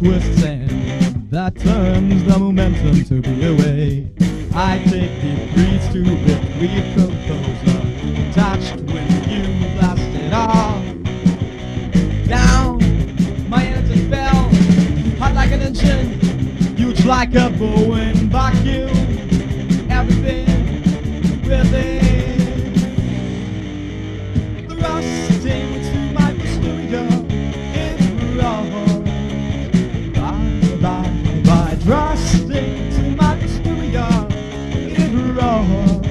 twists and that turns the momentum to be away. I take deep breaths to recompose attached when you blast it off. Down, my energy fell, hot like an engine, huge like a Boeing vacuum. Everything within, thrusting to my posterior in wrong. By thrusting to my posterior in wrong.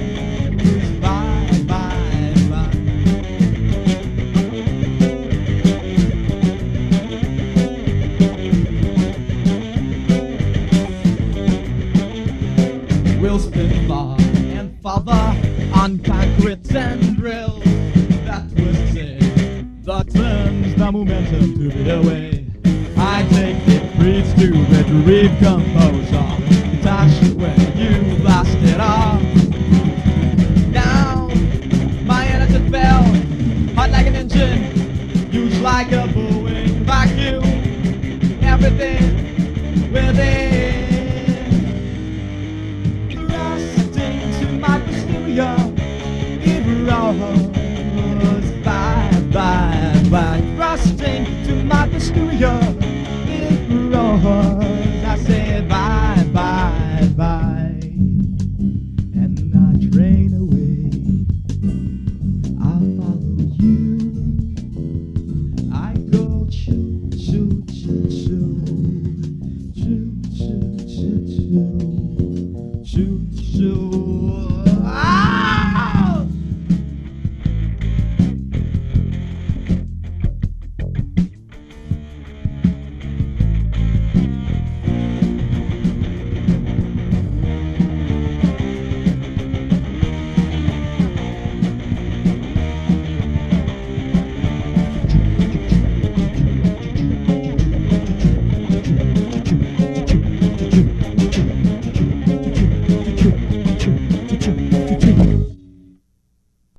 We'll spin far and farther on concrete and drills. That twists it, that turns the momentum to be away. I take deep breaths to retrieve composure, detached when